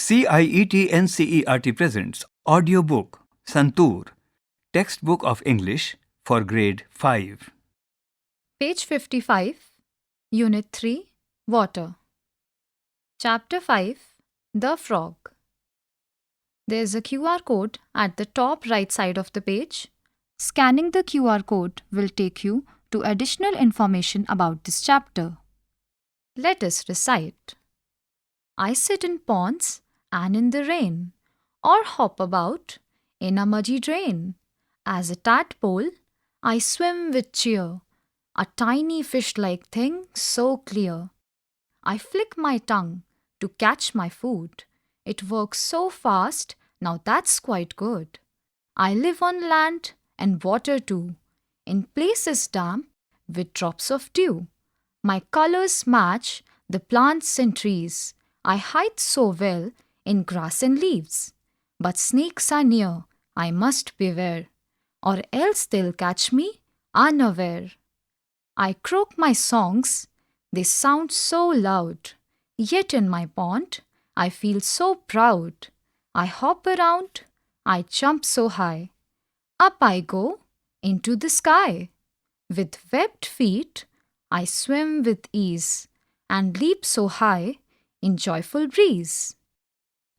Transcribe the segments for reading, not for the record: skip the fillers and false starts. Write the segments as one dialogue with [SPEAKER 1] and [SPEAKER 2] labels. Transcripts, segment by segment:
[SPEAKER 1] CIET NCERT presents audiobook Santoor, textbook of English for grade 5.
[SPEAKER 2] Page 55, Unit 3, Water. Chapter 5, The Frog. There is a QR code at the top right side of the page. Scanning the QR code will take you to additional information about this chapter. Let us recite. I sit in ponds and in the rain, or hop about in a muddy drain. As a tadpole, I swim with cheer, a tiny fish-like thing so clear. I flick my tongue to catch my food. It works so fast, now that's quite good. I live on land and water too, in places damp with drops of dew. My colors match the plants and trees. I hide so well in grass and leaves. But snakes are near, I must beware, or else they'll catch me unaware. I croak my songs, they sound so loud. Yet in my pond, I feel so proud. I hop around, I jump so high. Up I go into the sky. With webbed feet, I swim with ease and leap so high in joyful breeze.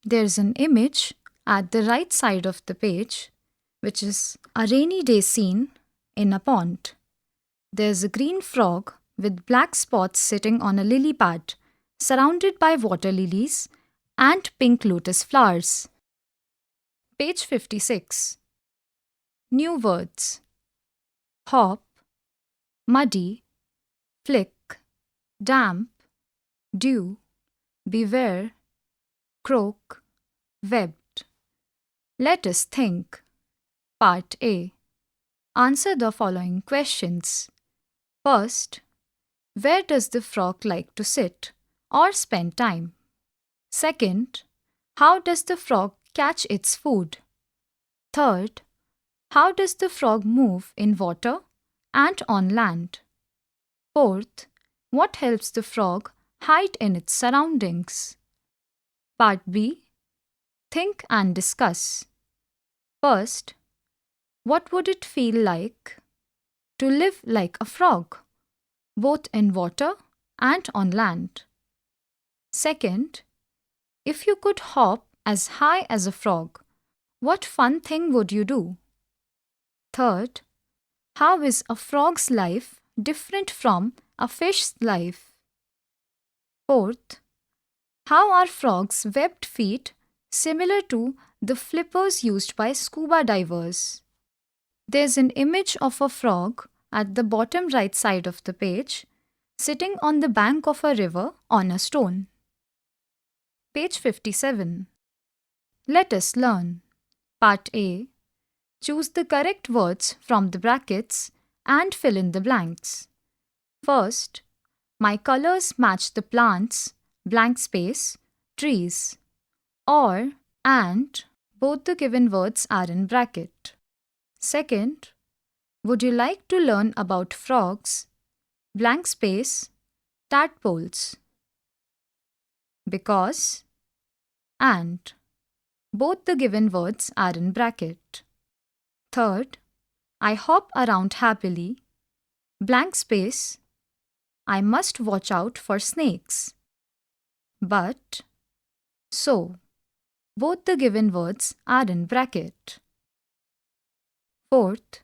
[SPEAKER 2] There's an image at the right side of the page, which is a rainy day scene in a pond. There's a green frog with black spots sitting on a lily pad, surrounded by water lilies and pink lotus flowers. Page 56. New words: hop, muddy, flick, damp, dew, beware, croak, webbed. Let us think. Part A. Answer the following questions. First, where does the frog like to sit or spend time? Second, how does the frog catch its food? Third, how does the frog move in water and on land? Fourth, what helps the frog hide in its surroundings? Part B. Think and discuss. First, what would it feel like to live like a frog, both in water and on land? Second, if you could hop as high as a frog, what fun thing would you do? Third, how is a frog's life different from a fish's life? Fourth, how are frogs' webbed feet similar to the flippers used by scuba divers? There's an image of a frog at the bottom right side of the page, sitting on the bank of a river on a stone. Page 57. Let us learn. Part A. Choose the correct words from the brackets and fill in the blanks. First, my colors match the plants, blank space, trees. Or, and, both the given words are in bracket. Second, would you like to learn about frogs, blank space, tadpoles? Because, and, both the given words are in bracket. Third, I hop around happily, blank space, I must watch out for snakes. But, so, both the given words are in bracket. Fourth,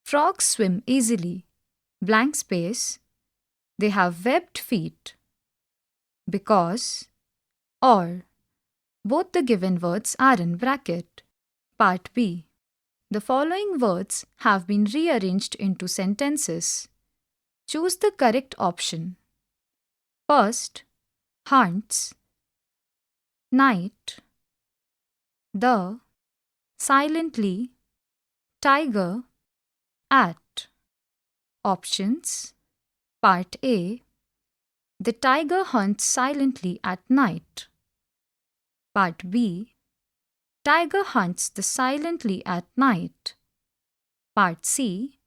[SPEAKER 2] frogs swim easily, blank space, they have webbed feet. Because, or, both the given words are in bracket. Part B. The following words have been rearranged into sentences. Choose the correct option. First, hunts, night, the, silently, tiger, at. Options. Part A. The tiger hunts silently at night. Part B. Tiger hunts the silently at night. Part C.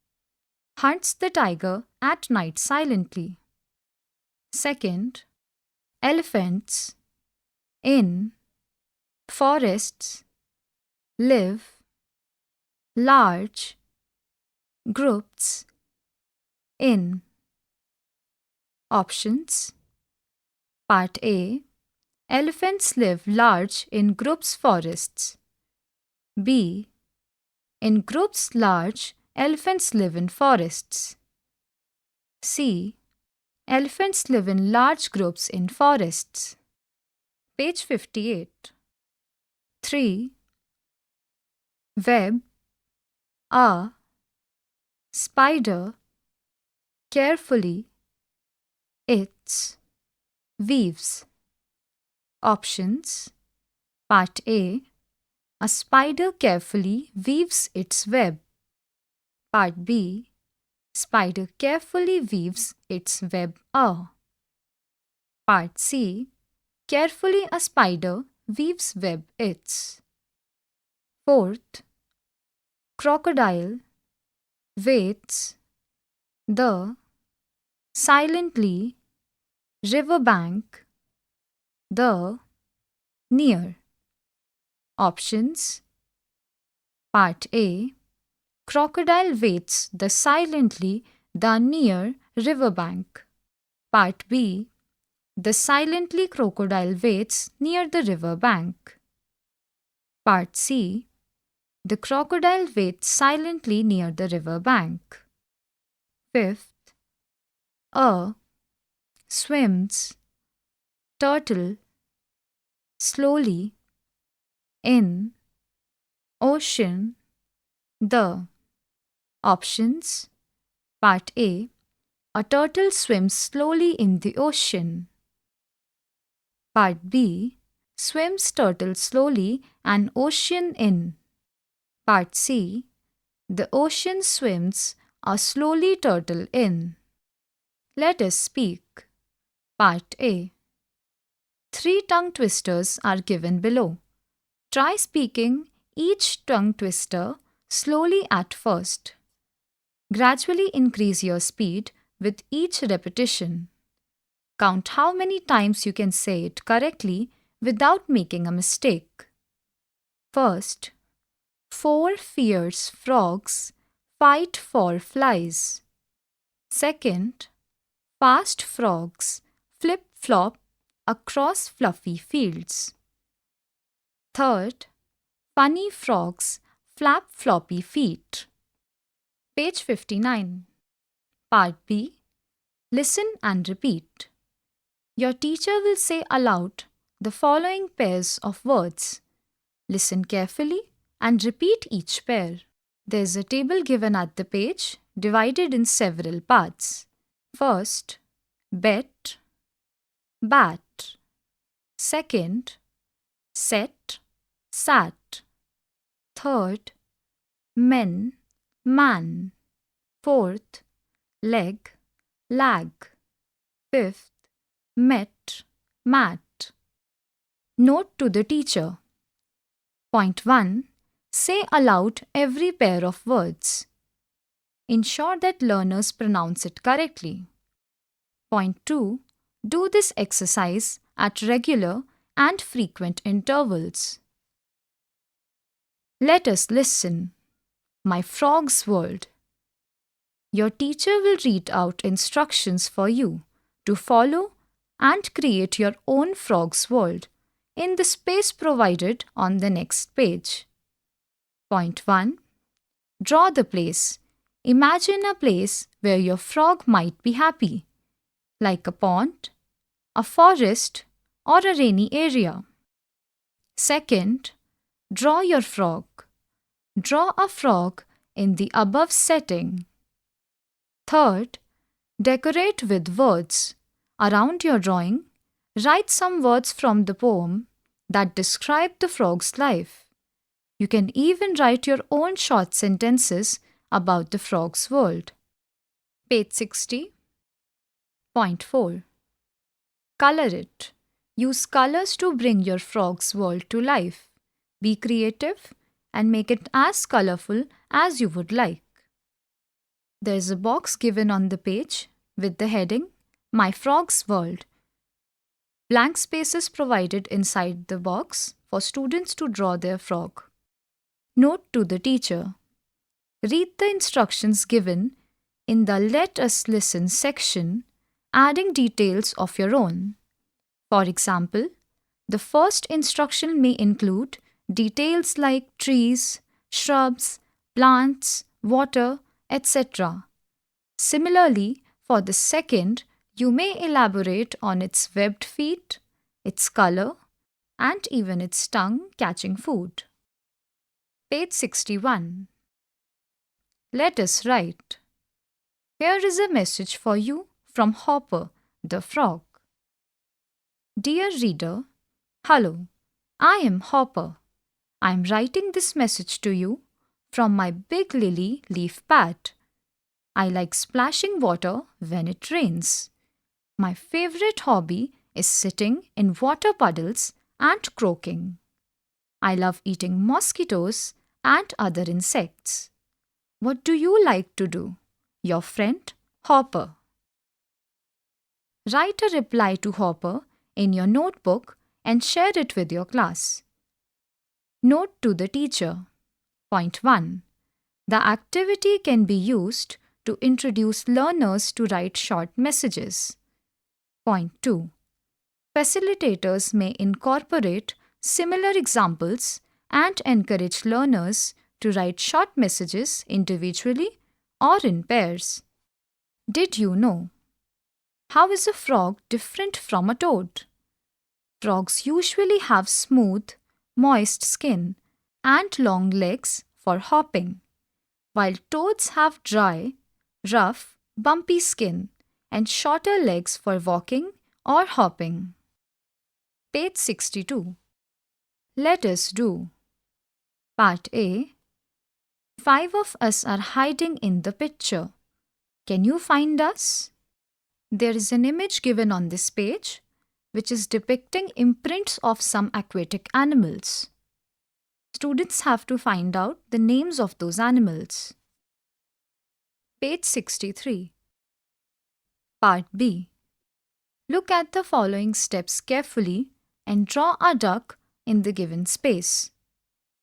[SPEAKER 2] Hunts the tiger at night silently. Second, elephants, in, forests, live, large, groups, in. Options. Part A. Elephants live large in groups forests. B. In groups large, elephants live in forests. C. Elephants live in large groups in forests. Page 58. 3. Web, a, spider, carefully, its, weaves. Options. Part A. A spider carefully weaves its web. Part B. Spider carefully weaves its web. Part C. Carefully a spider weaves web its. 4th. Crocodile waits the silently riverbank the near. Options. Part A. Crocodile waits the silently the near riverbank. Part B. The silently crocodile waits near the riverbank. Part C. The crocodile waits silently near the riverbank. 5th. A. Swims turtle slowly in ocean the. Options. Part A. A turtle swims slowly in the ocean. Part B. Swims turtle slowly and ocean in. Part C. The ocean swims a slowly turtle in. Let us speak. Part A. 3 tongue twisters are given below. Try speaking each tongue twister slowly at first. Gradually increase your speed with each repetition. Count how many times you can say it correctly without making a mistake. First, 4 fierce frogs fight for flies. Second, fast frogs flip-flop across fluffy fields. Third, funny frogs flap floppy feet. Page 59. Part B. Listen and repeat. Your teacher will say aloud the following pairs of words. Listen carefully and repeat each pair. There is a table given at the page divided in several parts. First, bet, bat. Second, set, sat. Third, men, man. Fourth, leg, lag. Fifth, met, mat. Note to the teacher. Point 1. Say aloud every pair of words. Ensure that learners pronounce it correctly. Point 2. Do this exercise at regular and frequent intervals. Let us listen. My Frog's World. Your teacher will read out instructions for you to follow and create your own Frog's World in the space provided on the next page. Point 1. Draw the place. Imagine a place where your frog might be happy, like a pond, a forest, or a rainy area. Second, draw your frog. Draw a frog in the above setting. Third, decorate with words. Around your drawing, write some words from the poem that describe the frog's life. You can even write your own short sentences about the frog's world. Page 60. Point 4. Color it. Use colors to bring your frog's world to life. Be creative and make it as colorful as you would like. There is a box given on the page with the heading My Frog's World. Blank spaces provided inside the box for students to draw their frog. Note to the teacher. Read the instructions given in the Let Us Listen section, adding details of your own. For example, the first instruction may include details like trees, shrubs, plants, water, etc. Similarly, for the second, you may elaborate on its webbed feet, its color, and even its tongue catching food. Page 61. Let us write. Here is a message for you from Hopper, the frog. Dear reader, hello, I am Hopper. I am writing this message to you from my big lily leaf pad. I like splashing water when it rains. My favorite hobby is sitting in water puddles and croaking. I love eating mosquitoes and other insects. What do you like to do? Your friend, Hopper. Write a reply to Hopper in your notebook and share it with your class. Note to the teacher. Point 1. The activity can be used to introduce learners to write short messages. Point 2. Facilitators may incorporate similar examples and encourage learners to write short messages individually or in pairs. Did you know? How is a frog different from a toad? Frogs usually have smooth, moist skin and long legs for hopping, while toads have dry, rough, bumpy skin and shorter legs for walking or hopping. Page 62. Let us do. Part A. 5 of us are hiding in the picture. Can you find us? There is an image given on this page which is depicting imprints of some aquatic animals. Students have to find out the names of those animals. Page 63. Part B. Look at the following steps carefully and draw a duck in the given space.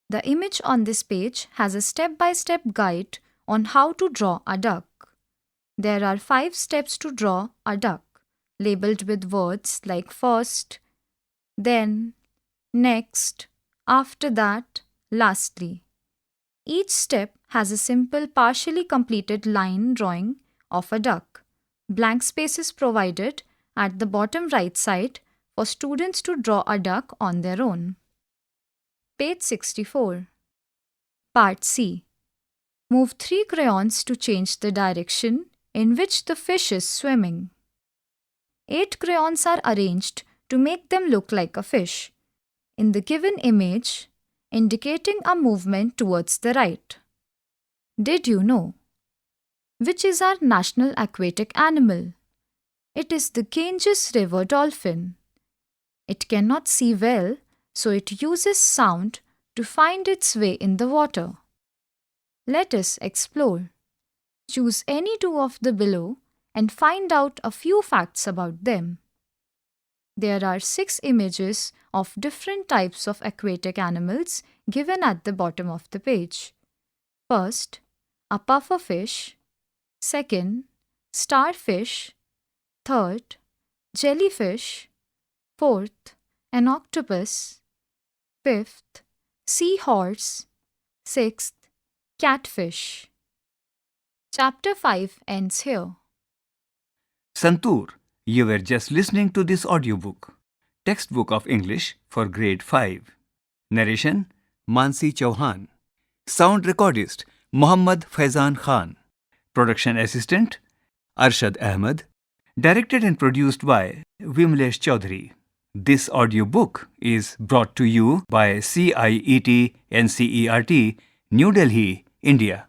[SPEAKER 2] The image on this page has a step-by-step guide on how to draw a duck. There are 5 steps to draw a duck, labeled with words like first, then, next, after that, lastly. Each step has a simple partially completed line drawing of a duck. Blank spaces provided at the bottom right side for students to draw a duck on their own. Page 64. Part C. Move 3 crayons to change the direction in which the fish is swimming. 8 crayons are arranged to make them look like a fish, in the given image, indicating a movement towards the right. Did you know? Which is our national aquatic animal? It is the Ganges River dolphin. It cannot see well, so it uses sound to find its way in the water. Let us explore. Choose any 2 of the below and find out a few facts about them. There are 6 images of different types of aquatic animals given at the bottom of the page. First, a pufferfish. Second, starfish. Third, jellyfish. Fourth, an octopus. Fifth, seahorse. Sixth, catfish. Chapter 5 ends here.
[SPEAKER 1] Santur, you were just listening to this audiobook, Textbook of English for Grade 5. Narration, Mansi Chauhan. Sound recordist, Muhammad Faizan Khan. Production assistant, Arshad Ahmed. Directed and produced by Vimlesh Chaudhary. This audiobook is brought to you by CIET NCERT, New Delhi, India.